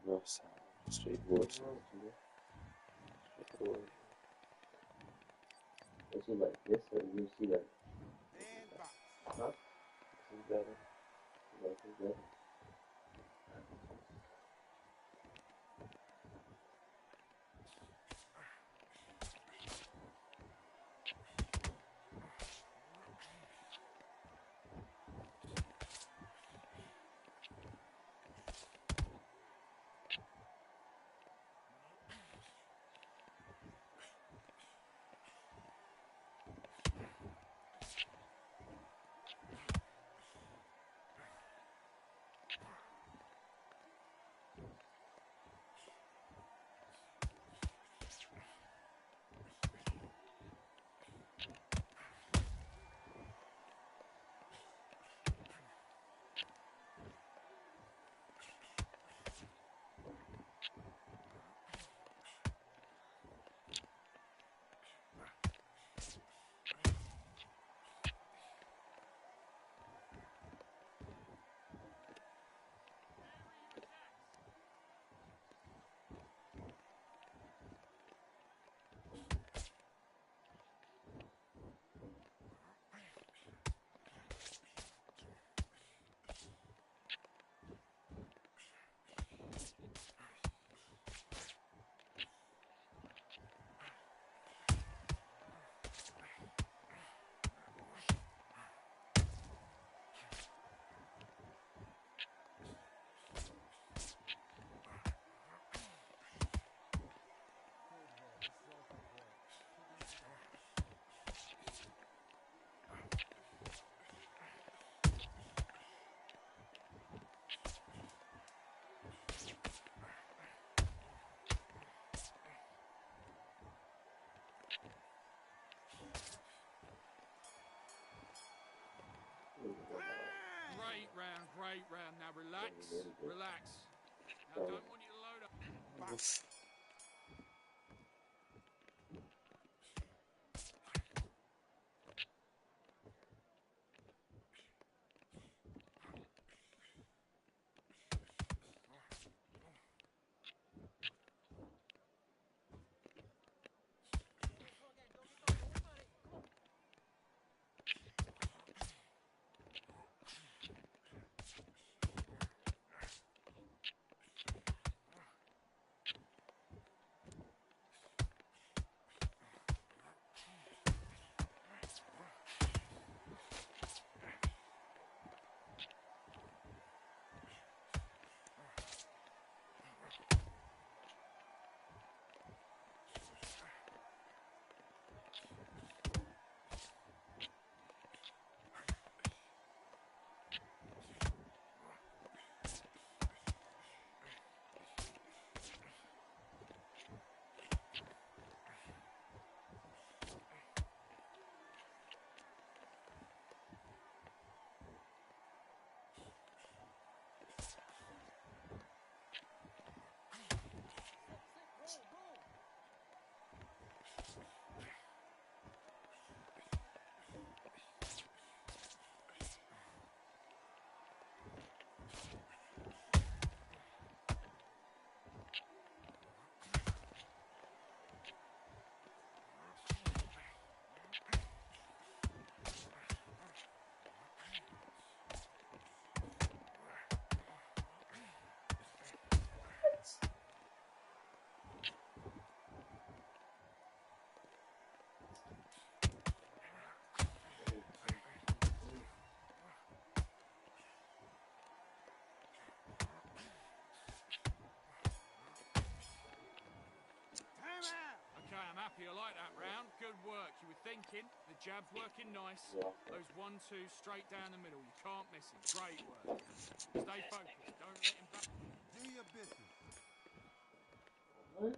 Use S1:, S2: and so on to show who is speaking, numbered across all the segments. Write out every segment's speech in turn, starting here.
S1: Nossa, straight words. Is it like this or you see like huh? This is better. Like this better.
S2: Great round. Now relax, relax. Now don't want you to load up. I'm happy. I like that round. Good work. You were thinking. The jab's working nice. Those 1-2 straight down the middle. You can't miss him. Great work. Stay focused. Don't let him back.
S3: Do your business.
S1: What?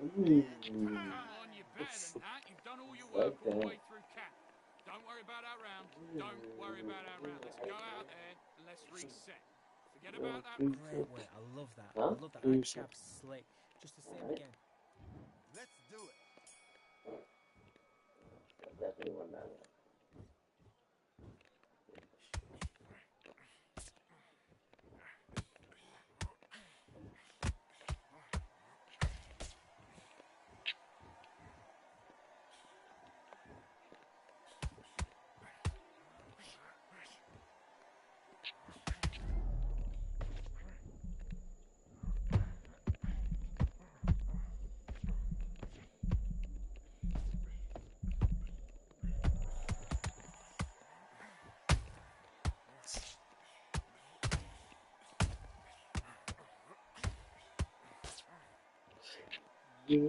S2: Come on, you're better than that. You've done all your work all the way through camp. Don't worry about that round. Don't worry about that round. Let's go out there and let's reset. Forget about that.
S3: Great work. I love that. I love that. That jab's slick. Just the same again.
S4: Let's do it.
S1: Definitely won that one. Yeah.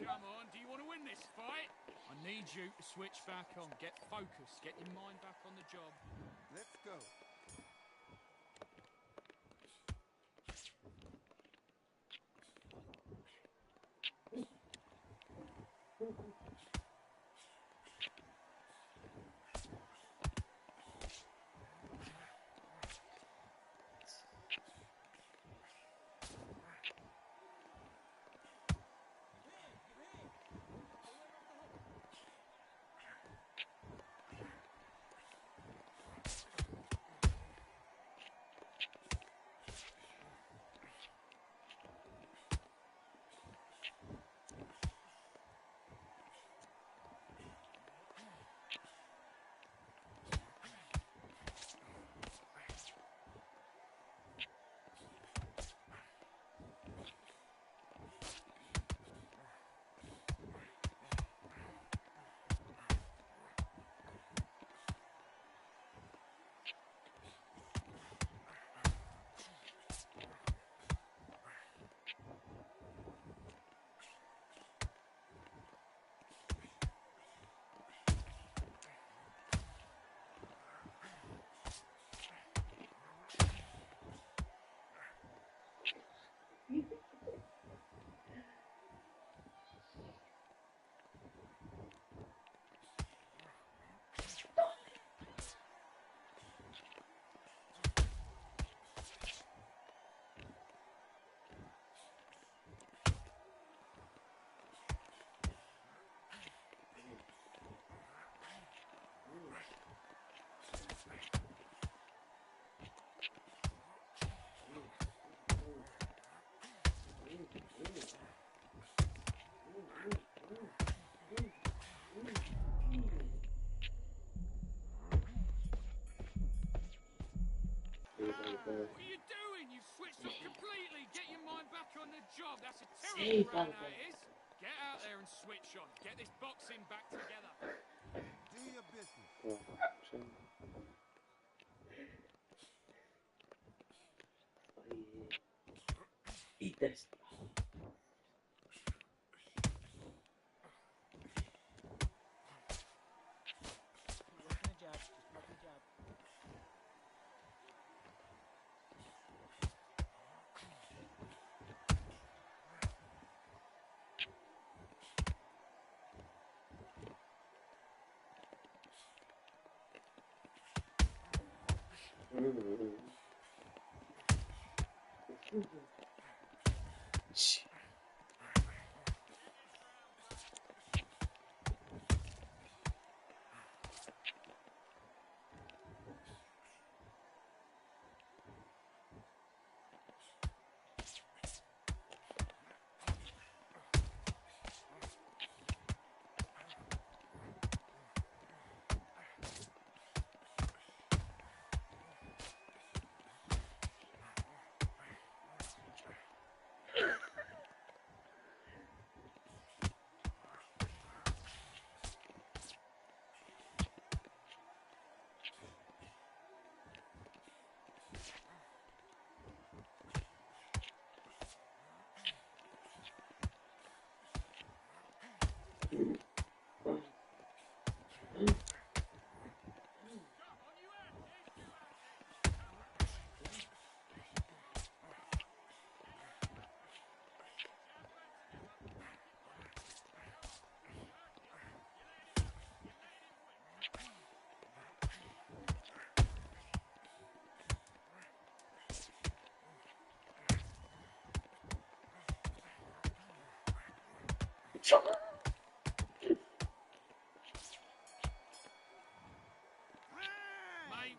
S2: Come on, do you want to win this fight? I need you to switch back on. Get focused. Get your mind back on the job.
S4: Let's go.
S2: What are you doing? You've switched off completely. Get your mind back on the job. That's a terrible round, that is. Get out there and switch on. Get this boxing back together.
S4: Do your business.
S1: Action. Eat this.
S3: Working a jab. Just working a jab.
S2: Mate,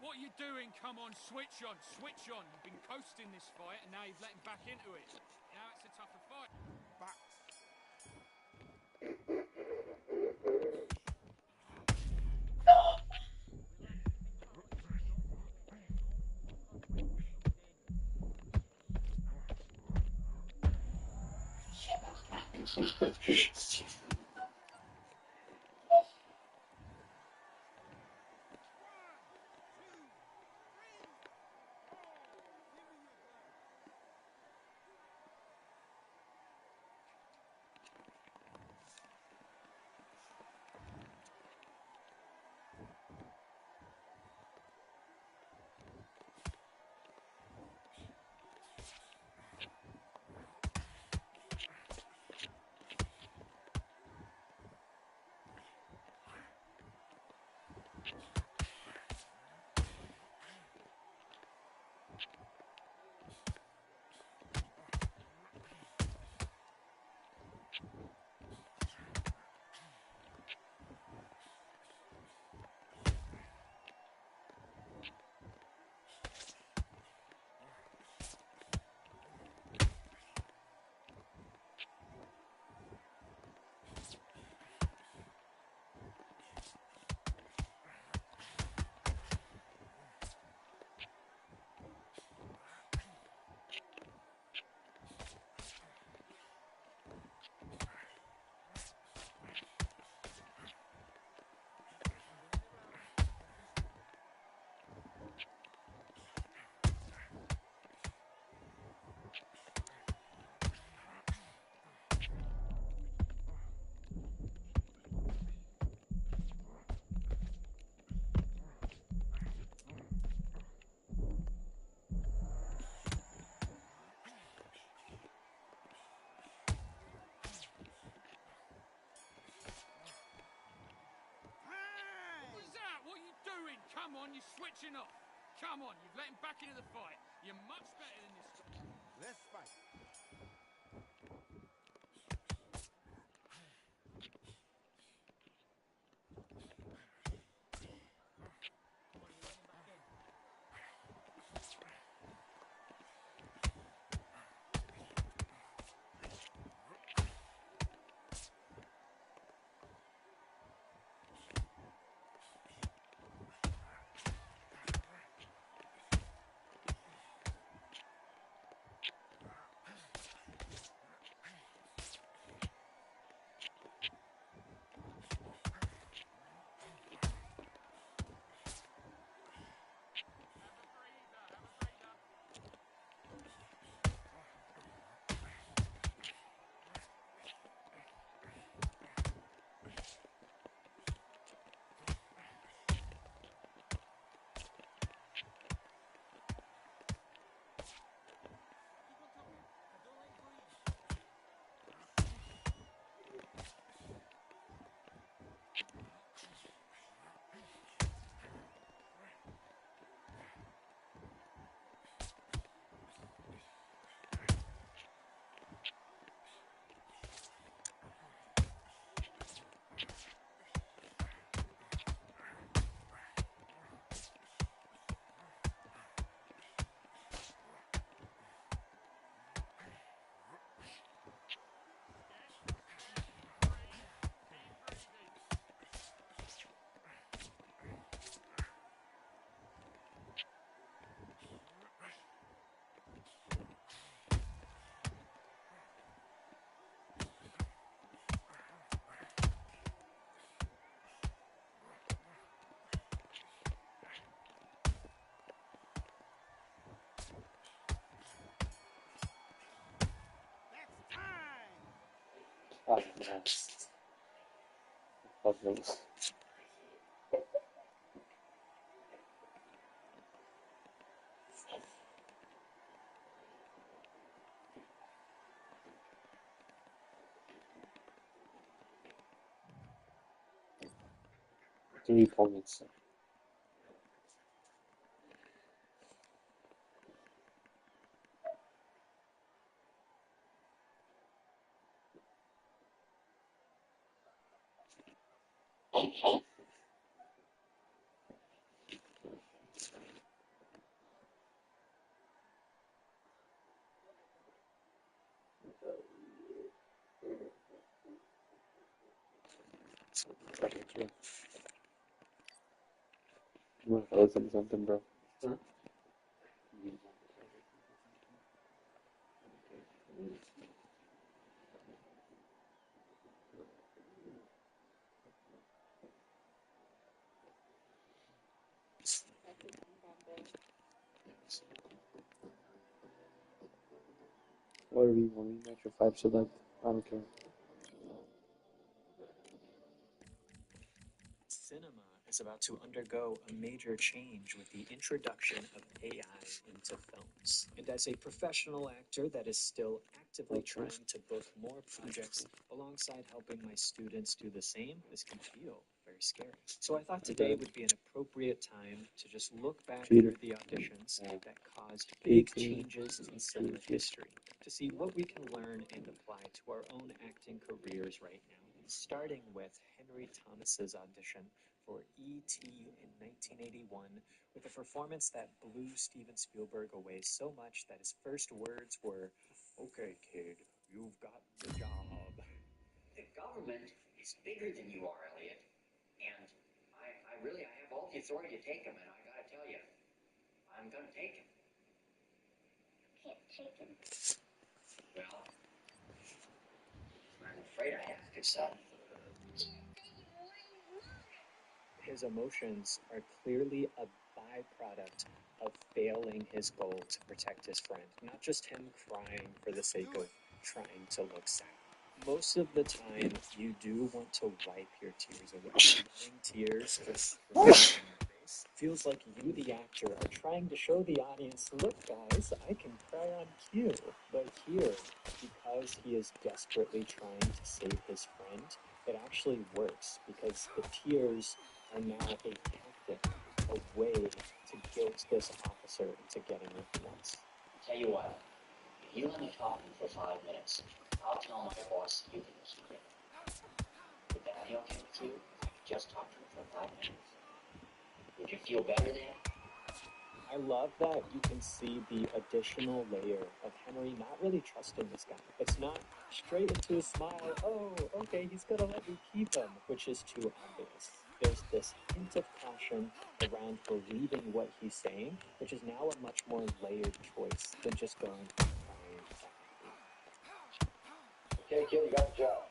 S2: what are you doing? Come on, switch on, switch on. You've been coasting this fight and now you've let him back into it. Now it's a tougher fight.
S4: Box.
S2: Come on, you're switching off. Come on, you've let him back into the fight. You're much better than this guy.
S4: Let's fight.
S1: Oh, man. Fucking. Three points. You want to listen to something, bro? Huh? Whatever you want, you got your 5 select. I don't care.
S3: Cinema is about to undergo a major change with the introduction of AI into films. And as a professional actor that is still actively trying to book more projects alongside helping my students do the same, this can feel very scary. So I thought today would be an appropriate time to just look back through the auditions that caused big changes in cinema history, to see what we can learn and apply to our own acting careers right now. Starting with Henry Thomas's audition for E.T. in 1981 with a performance that blew Steven Spielberg away so much that his first words were, "Okay, kid, you've got the job."
S5: The government is bigger than you are, Elliot. And I have all the authority to take him, and I gotta tell you, I'm gonna take him.
S6: Can't take him.
S5: Well, I'm afraid I have to, son.
S3: His emotions are clearly a byproduct of failing his goal to protect his friend, not just him crying for the sake of trying to look sad. Most of the time, you do want to wipe your tears away. Letting tears just remain on your face feels like you, the actor, are trying to show the audience, look guys, I can cry on cue. But here, because he is desperately trying to save his friend, it actually works because the tears are now a tactic, a way to guilt this officer into getting what he wants.
S5: Tell you what, if you let me talk to him for 5 minutes, I'll tell my boss you can keep him. Would that be okay with you if I could just talk to him for 5 minutes? Would you feel better then?
S3: I love that you can see the additional layer of Henry not really trusting this guy. It's not straight into a smile, oh, okay, he's gonna let me keep him, which is too obvious. There's this hint of caution around believing what he's saying, which is now a much more layered choice than just going crying.
S5: Okay, kid, you got the job.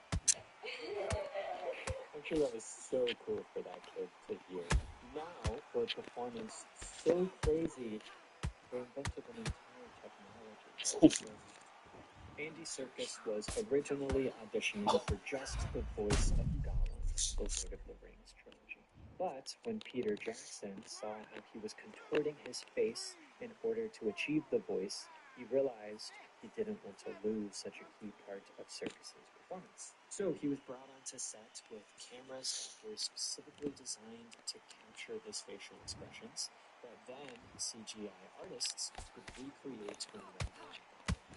S3: I'm sure that was so cool for that kid to hear. Now, for a performance so crazy, they invented an entire technology. Andy Serkis was originally auditioning for just the voice of Gollum, the Lord of the Rings trilogy. But when Peter Jackson saw how he was contorting his face in order to achieve the voice, he realized he didn't want to lose such a key part of Serkis's performance. So he was brought onto set with cameras that were specifically designed to capture his facial expressions, that then CGI artists would recreate in real time.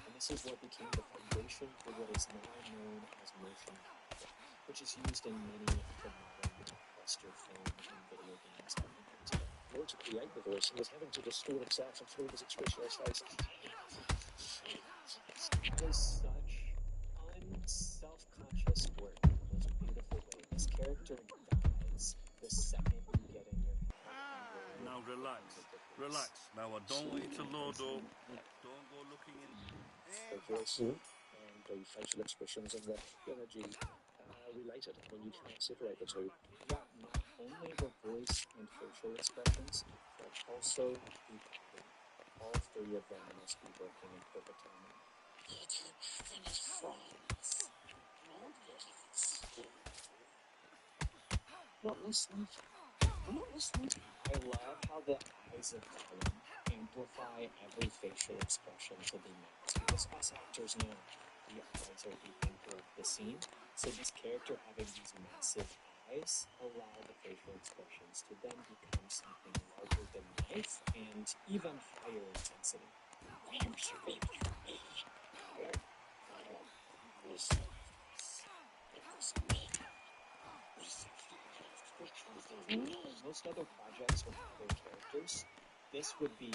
S3: And this is what became the foundation for what is now known as motion capture, which is used in many of the modern blockbuster film and video games that we know today. In order to create the voice, he was having to distort himself and through his expressionless face. That is such unself-conscious work in the most beautiful way. This character dies the second you get in your head.
S7: Now relax. Relax. Now I don't want you to load up. Don't go looking in.
S3: The voice and the facial expressions and the energy are related. I mean, you can't separate the two. Yeah, not only the voice and facial expressions, but also the body. All three of them must be working in perfect harmony.
S6: He didn't have any friends.
S3: Not listening. I'm not listening. I love how the eyes of Gollum amplify every facial expression to the max, because us actors know the eyes are the anchor of the scene. So this character having these massive eyes allow the facial expressions to then become something larger than life and even higher intensity. Most other projects with other characters, this would be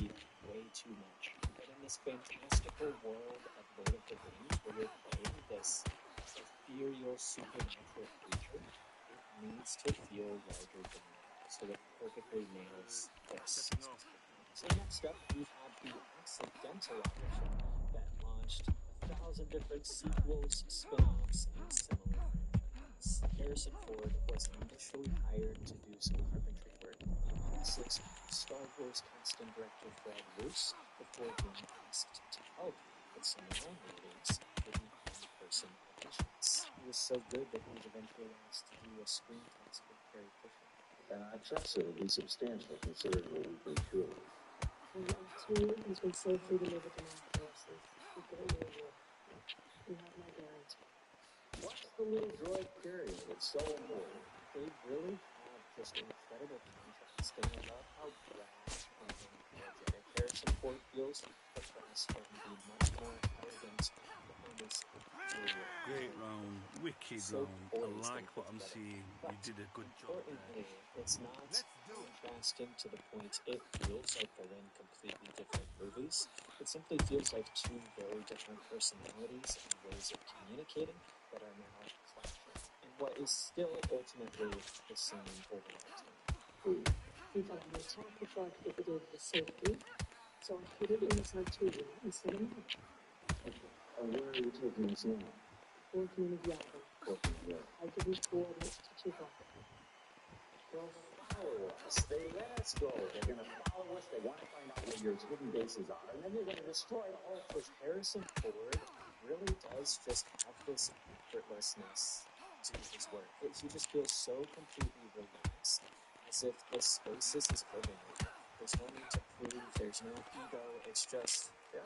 S3: way too much. But in this fantastical world of Lord of the Rings, where you're playing this ethereal, supernatural creature, it needs to feel larger than life. So it perfectly nails this. So next up, we have the Accidental Audition that launched 1,000 different sequels, spin-offs, and similar franchises. Harrison Ford was initially hired to do some carpentry work in assist Star Wars casting director Fred Roos before being asked to help with some line readings for the in-person auditions. He was so good that he was eventually asked to do a screen test with Carrie Fisher.
S8: I trust it'll be substantial considering what we've been through.
S9: Well, R2 has been safely delivered to my forces. We don't know what. You have my guarantee.
S8: What's the little droid carrying that's so important?
S3: They really have just incredible contrast, and I love how brash and unapologetic Harrison Ford feels across from the much more arrogant and almost
S7: Great round, wicked
S3: so
S7: round. I
S3: poised
S7: like
S3: and
S7: what
S3: put
S7: I'm
S3: together.
S7: seeing. You
S3: But
S7: did a good job there.
S3: importantly, it's not
S4: Let's do it.
S3: contrasting to the point it feels like they're in completely different movies. It simply feels like two very different personalities and ways of communicating that are now clashing in what is still ultimately the same overall tone.
S9: We got an attack before I could get the data to safety, so I hid it in this R2 unit instead of mine.
S8: Where are you taking us now?
S9: Working in Yavin.
S8: Working where?
S9: I give you coordinates to Chewbacca.
S8: They'll follow us. They let us go. They're going to follow us. They want to find out where your hidden bases are, and then you're going to destroy it all.
S3: With Harrison Ford, really does just have this effortlessness to his work. He just feels so completely relaxed, as if the space is his living room. There's no need to prove, there's no ego, it's just, yeah,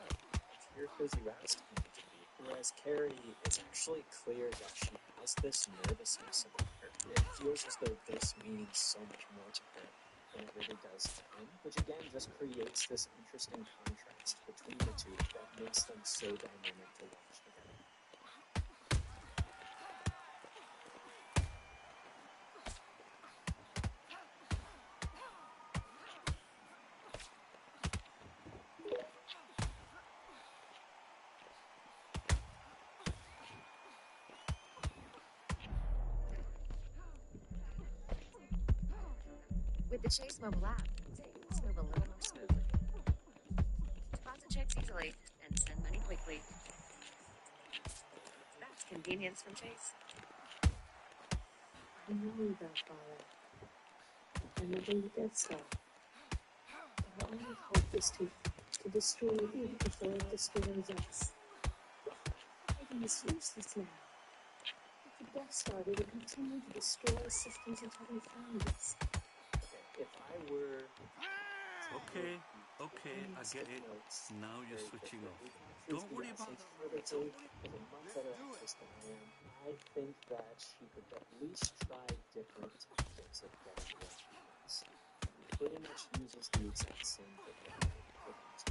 S3: here because you asked me to be. Whereas Carrie, it's actually clear that she has this nervousness about her. It feels as though this means so much more to her than it really does to him, which again just creates this interesting contrast between the two that makes them so dynamic to watch together.
S10: With the Chase mobile app, things move a little more smoothly. Deposit checks easily and send money quickly. That's convenience from Chase.
S9: I know you got fire. I remember the Death Star. But our only hope is to destroy you before it destroys us. Fighting is useless now. With the Death Star, they will continue to destroy systems until they find us.
S3: Okay, if I were
S7: Okay, I get it. Now you're switching off. Don't worry about that, Robbie. Don't worry.
S3: Is a much better actress than I am. I think that she could at least try different tactics of getting what she wants. Pretty much uses the exact same technique for things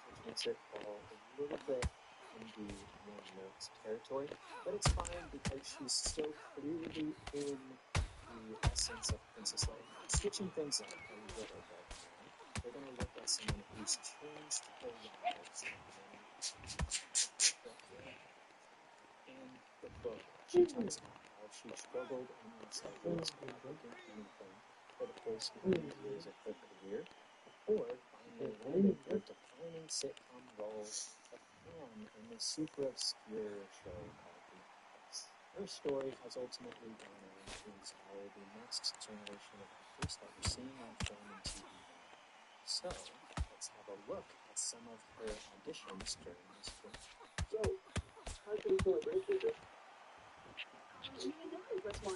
S3: which makes it fall a little bit in the one note territory, but it's fine because she's so clearly in the essence of Princess Leia. Switching things up a little bit now, we're going to look at someone who's changed their lives. In the book, she talks about how she struggled in Los Angeles without booking anything for the first 8 years of her career before finally landing her defining sitcom role of Pam in the super obscure show called The Office. Her story has ultimately gone on to inspire the next generation of actors that we're seeing on film and TV now. So, let's have a look at some of her auditions during this film.
S9: Joe, how can we celebrate with it? you didn't know it was one.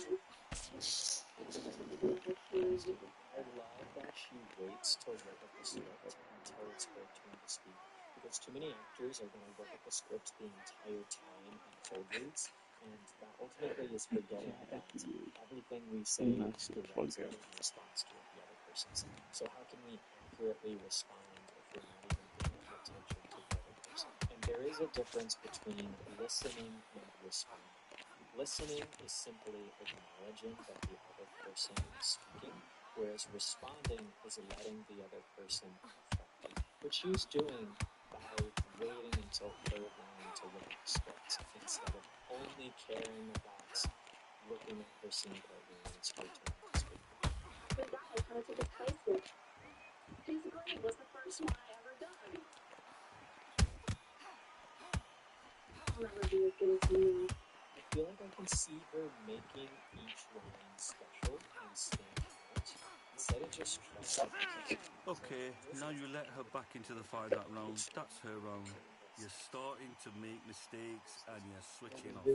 S3: I love that she waits to look at the script until it's her turn to speak, because too many actors are going to look at the script the entire time and hold reads, and that ultimately is forgetting that everything we say is directly in response to what the other person said. So how can we accurately respond if we're not even paying attention to the other person? And there is a difference between listening and responding. Listening is simply acknowledging that the other person is speaking, whereas responding is letting the other person affect you, which she's doing by waiting until her line to look at the script instead of only caring about looking at her scene partner when it's her turn to speak.
S9: Good guy, how to get tasted. Basically, it was the first one I ever done. I'll never be as good as you.
S3: I feel like I can see her making each line special and stand out instead of just trusting her.
S7: Okay, now you let her back into the fight that round. That's her round. You're starting to make mistakes and you're switching off.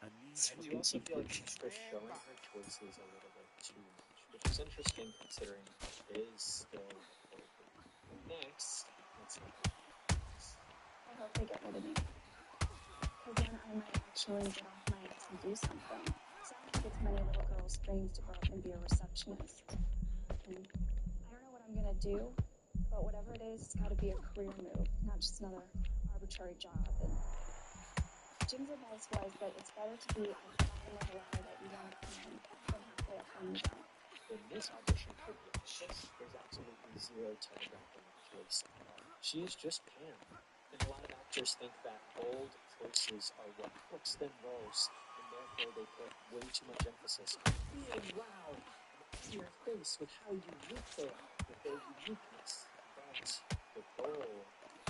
S7: I need
S3: I do also feel like she's just showing her choices a little bit too much, which is interesting considering it is still a court date. Next, let's look at
S9: I hope they get rid of me. Because then I might actually get off my ass and do something. Sounds like it's many little girls' dreams to grow up and be a receptionist. And I don't know what I'm gonna do, but whatever it is, it's gotta be a career move, not just another arbitrary job. And Jim's advice was that it's better to be at the bottom of the ladder that you want to climb than halfway up when you don't.
S3: in this audition for the actress, there's absolutely zero telegraphing of choice at all. She is just Pam. And a lot of actors think that bold choices are what books them roles, and therefore they put way too much emphasis on being loud and in your face with how unique they are, with their uniqueness. But the goal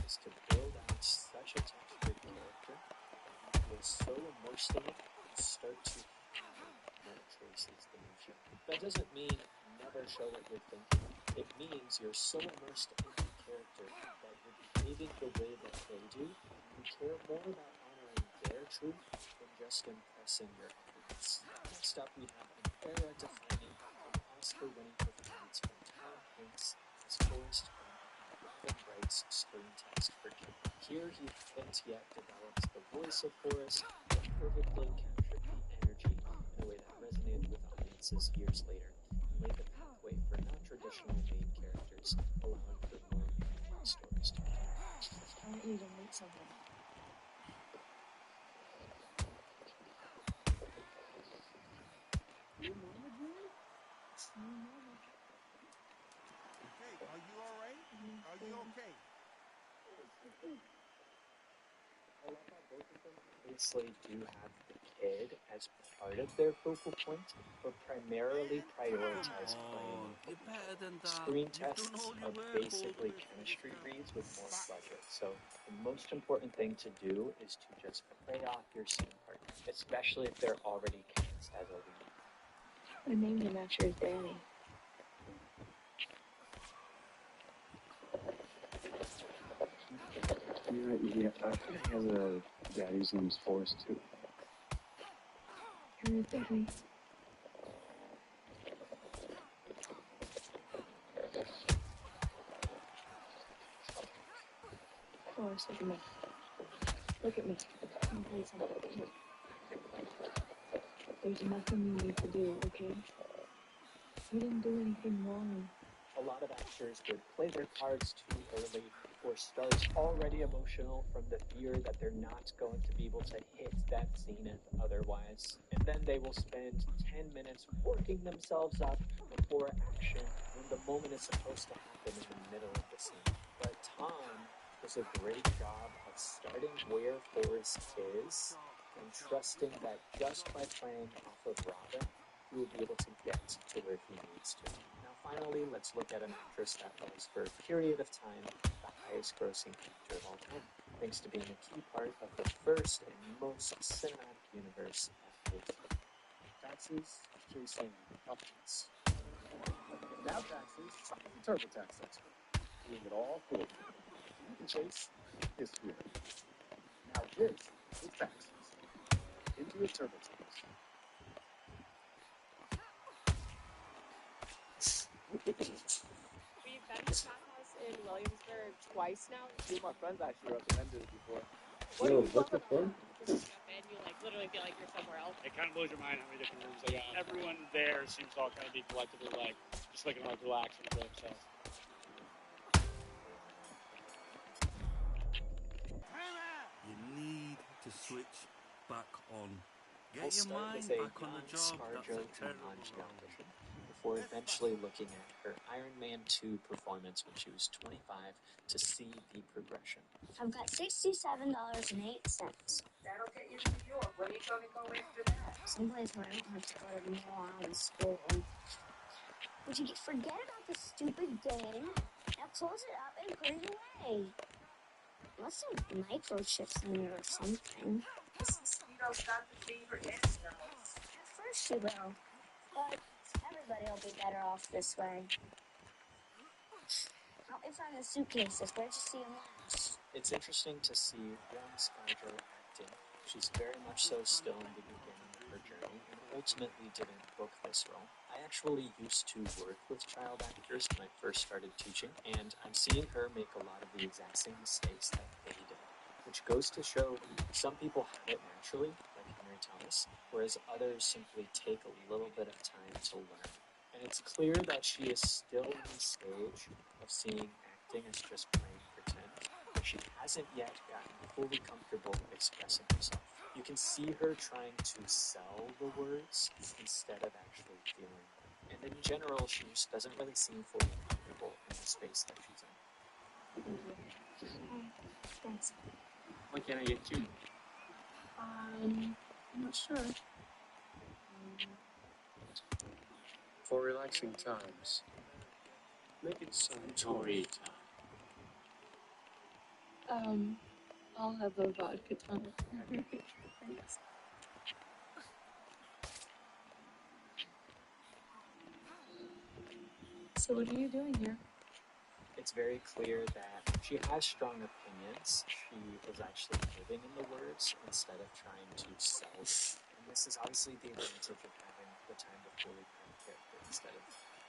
S3: is to build out such a textured character that you feel so immersed in it, you start to have more choices than you should. That doesn't mean never show what you're thinking. It means you're so immersed in the character that you're behaving the way that they do, and you care more about honoring their truth than just impressing your audience. Next up, we have an era-defining and Oscar-winning performance from Tom Hanks as Forrest Gump in Robin Wright's screen text for Kim. Here he hadn't yet developed the voice of Forrest, but perfectly captured the energy in a way that resonated with audiences years later and laid the pathway for non-traditional main characters, allowing for more meaningful stories to be told.
S9: I want you to meet something. Your mama, Jim? Your mama.
S4: Hey, are you all right? Are you okay?
S3: I love how both of them obviously do have the kid as part of their focal point, but primarily prioritize playing
S7: on.
S3: off of
S7: You're
S3: each
S7: better
S3: other.
S7: than that.
S3: Screen
S7: You've done
S3: tests
S7: all your
S3: are
S7: work,
S3: basically
S7: Holt.
S3: chemistry reads with more pleasure, so the most important thing to do is to just play off your scene partner, especially if they're already cast as a lead.
S9: I named him after his daddy.
S1: Yeah, I think he has a daddy's name's Forrest too.
S9: You're his daddy. Forrest, look at me. Look at me. Let me tell you something. Look. There's nothing you need to do, okay? You didn't do anything wrong.
S3: A lot of actors would play their cards too early or start already emotional from the fear that they're not going to be able to hit that zenith otherwise. And then they will spend 10 minutes working themselves up before action when the moment is supposed to happen in the middle of the scene. But Tom does a great job of starting where Forrest is and trusting that just by playing off of Robin, he will be able to get to where he needs to. Now, finally, let's look at an actress that was, for a period of time, the highest grossing actor of all time, thanks to being a key part of the first and most cinematic universe ever created.
S1: Taxes, chasing options. Now taxes, is a TurboTax expert, doing it all for you. You can chase his fear. Now this is taxes. Into a TurboTax.
S11: We've been to Cat House in Williamsburg twice now.
S1: Two of my friends actually recommended it before.
S11: What do you love about that? Because you jump in, you like literally feel like you're somewhere else.
S12: It kind of blows your mind how many different rooms they got. Everyone there seems to all kind of be collectively like just looking to like relax and enjoy themselves.
S7: You need to switch back on.
S3: We'll
S7: Get your
S3: start
S7: mind
S3: with a
S7: back on the
S3: young
S7: job. That's a
S3: ScarJo
S7: terrible
S3: Jumanji
S7: role.
S3: audition before eventually looking at her Iron Man 2 performance when she was 25 to see the progression.
S6: I've got $67.08.
S10: That'll get you to New York. Where are you going to go after that?
S6: Someplace where I don't have to go to moron school. Would you forget about the stupid game? Now close it up and put it away. Must have microchips in it or something.
S10: The system goes down to fever ends now.
S6: At first you will, but everybody will be better off this way. Help me find the suitcases. Where'd you see them last?
S3: It's interesting to see young ScarJo acting. She's very much so still in the beginning of her journey and ultimately didn't book this role. I actually used to work with child actors when I first started teaching, and I'm seeing her make a lot of the exact same mistakes that they did, which goes to show some people have it naturally, like Henry Thomas, whereas others simply take a little bit of time to learn. And it's clear that she is still in the stage of seeing acting as just plain pretend. She hasn't yet gotten fully comfortable expressing herself. You can see her trying to sell the words instead of actually feeling them. And in general, she just doesn't really seem fully comfortable in the space that she's in.
S6: Thanks.
S1: What can I get you?
S9: I'm not sure.
S1: For relaxing times, make it some Tory time.
S9: I'll have a vodka tonic. Thanks. So what are you doing here?
S3: It's very clear that she has strong opinions. She is actually living in the words instead of trying to sell them. And this is obviously the advantage of having the time to fully prep character instead of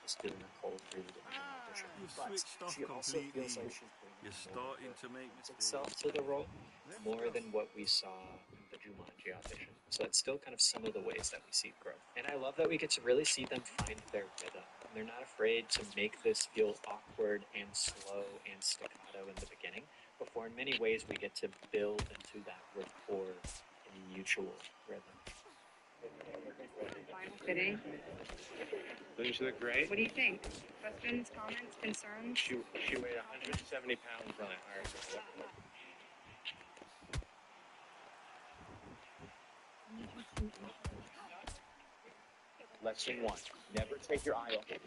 S3: just doing a cold read in an audition.
S7: You've
S3: But
S7: switched off
S3: she also
S7: completely.
S3: feels like she's bringing
S7: You're
S3: more
S7: starting
S3: of
S7: to make
S3: itself
S7: mistakes.
S3: to the role, more than what we saw in the Jumanji audition. So it's still kind of some of the ways that we see growth. And I love that we get to really see them find their rhythm. And they're not afraid to make this feel awkward and slow and staccato in the beginning, before in many ways we get to build into that rapport and mutual rhythm.
S13: Final fitting.
S12: Don't you look great?
S13: What do you think? Questions, comments, concerns?
S12: She weighed 170 pounds when I hired her. Lesson 1: never take your eye off it.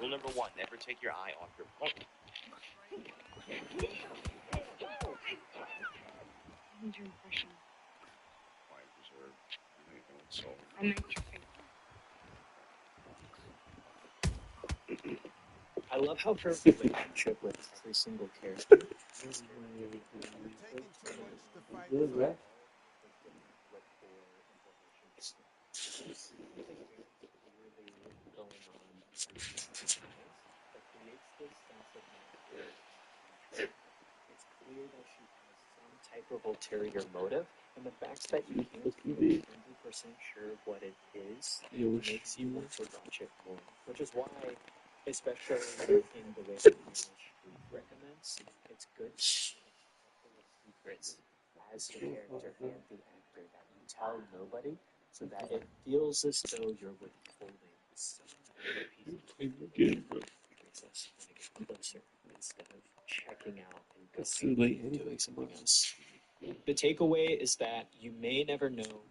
S12: Rule number 1: never take your eye off your opponent.
S13: I need your impression.
S12: Quiet, reserved. I know you don't insult.
S13: I meant your face.
S3: I love how her relationship with every single character is
S4: You're taking too much to fight.
S3: really going on that creates this sense of mystery. It's clear that she has some type of ulterior motive, and the fact that you can't be 100% sure what it is makes you want to watch it more. Which is why, especially in the way that Street recommends, it's good to have a couple of secrets as the character and the actor that you tell nobody, so that it feels as though you're withholding some piece of information towards us when I get closer instead of checking out and going and doing something else. The takeaway is that you may never know.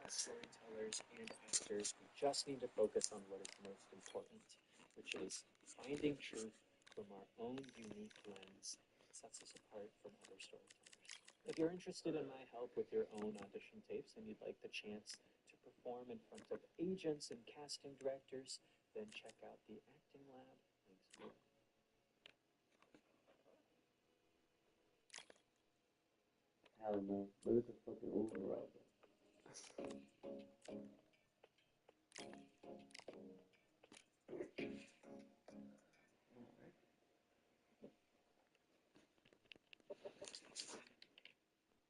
S3: As storytellers and actors, we just need to focus on what is most important, which is finding truth from our own unique lens that sets us apart from other storytellers. If you're interested in my help with your own audition tapes and you'd like the chance to perform in front of agents and casting directors, then check out the Acting Lab. Links below. Hell no. Look at the fucking override.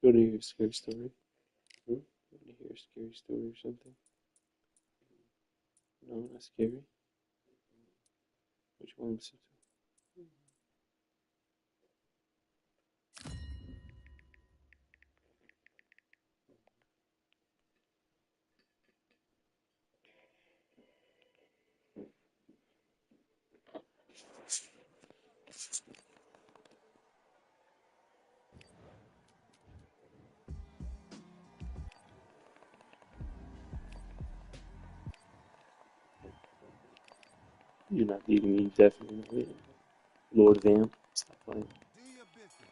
S1: You want to hear a scary story? Hmm? You want to hear a scary story or something? No, not scary. Which one listen to? You're not leaving me definitely. Lord Vamp, stop playing.
S4: Do your business.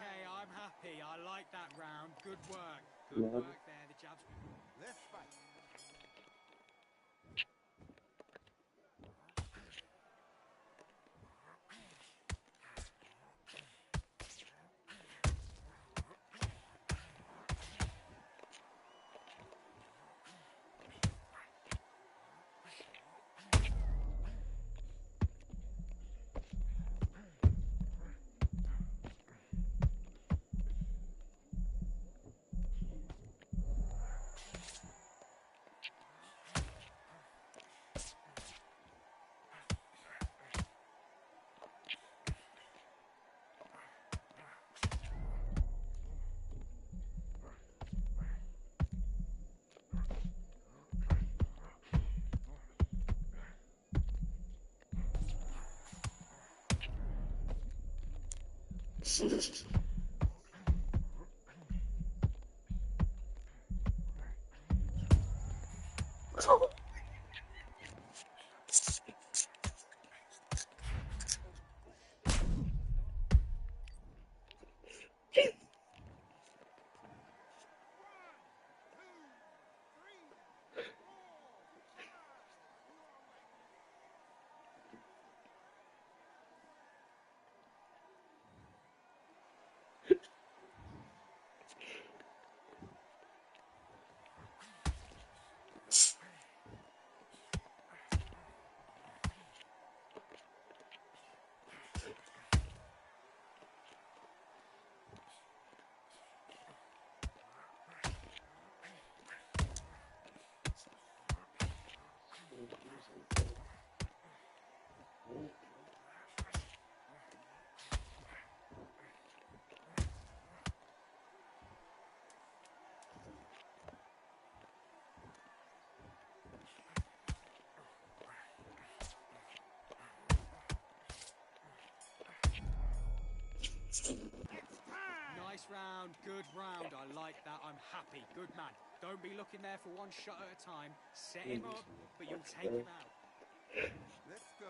S2: Okay, I'm happy. I like that round. Good work. Good
S1: Love
S2: work there. The jab's
S4: Let's fight.
S2: Nice round, good round. I like that. I'm happy. Good man. Don't be looking there for one shot at a time. Set him up, but you'll take him out.
S4: Let's go.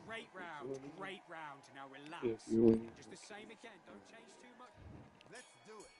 S2: Great round, great round. Now relax. Just the same again. Don't change too much.
S4: Let's do it.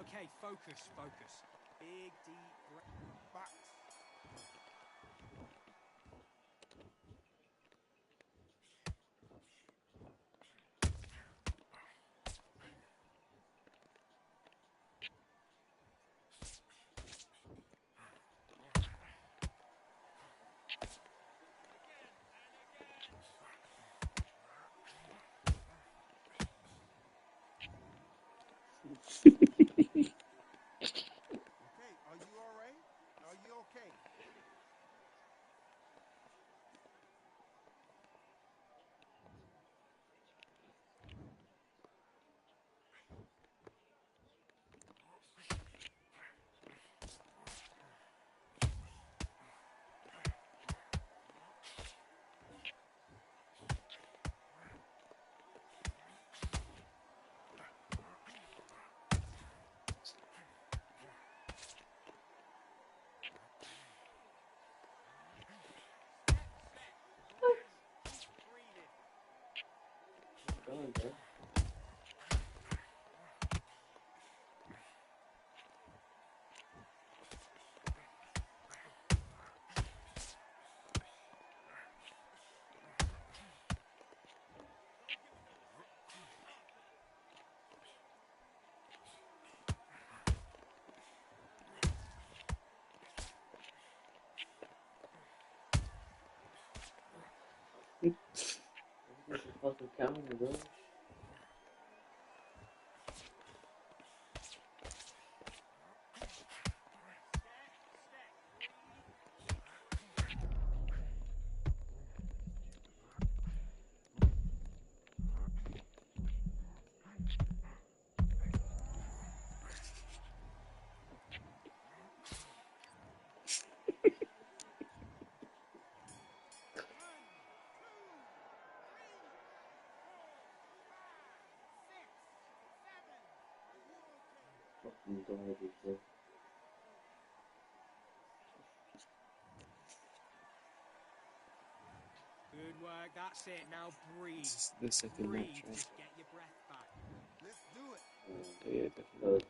S2: Okay, focus, focus. Big, deep breath.
S4: Box. Okay, are you all right? Are you okay?
S3: on, bro. This is fucking counter, bro. Fucking garbage, bro.
S2: Good work, that's it. Now breathe.
S1: This is the second
S2: Breathe,
S1: match, right?
S2: just get your breath back.
S4: Let's do it.
S1: Yeah, definitely.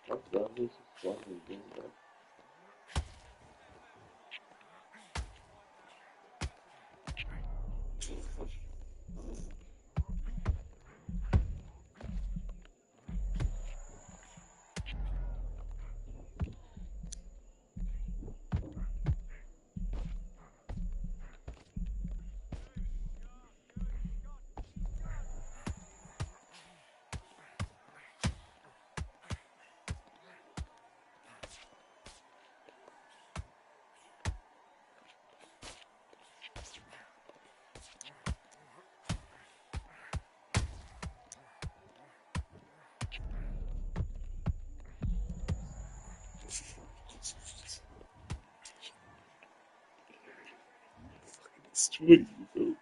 S3: What's that? This is fucking good, bro.
S1: Destroyed you, bro.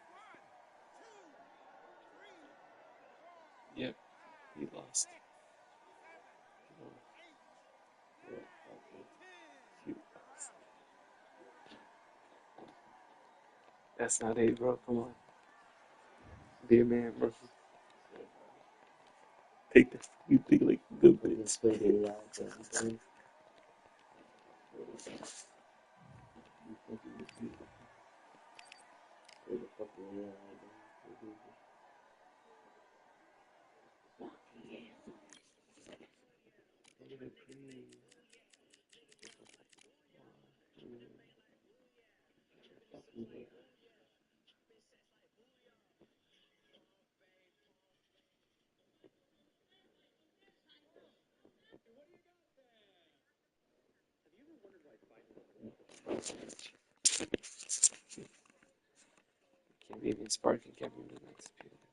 S1: Yep, he lost. He lost. That's not it, bro. Come on. Be a man, bro. Take that fucking thing like a good man.
S3: Let's play the AI, bro. I'm telling you. Play the fucking AI, bro.
S1: Can't be even sparking, can't be even Undisputed.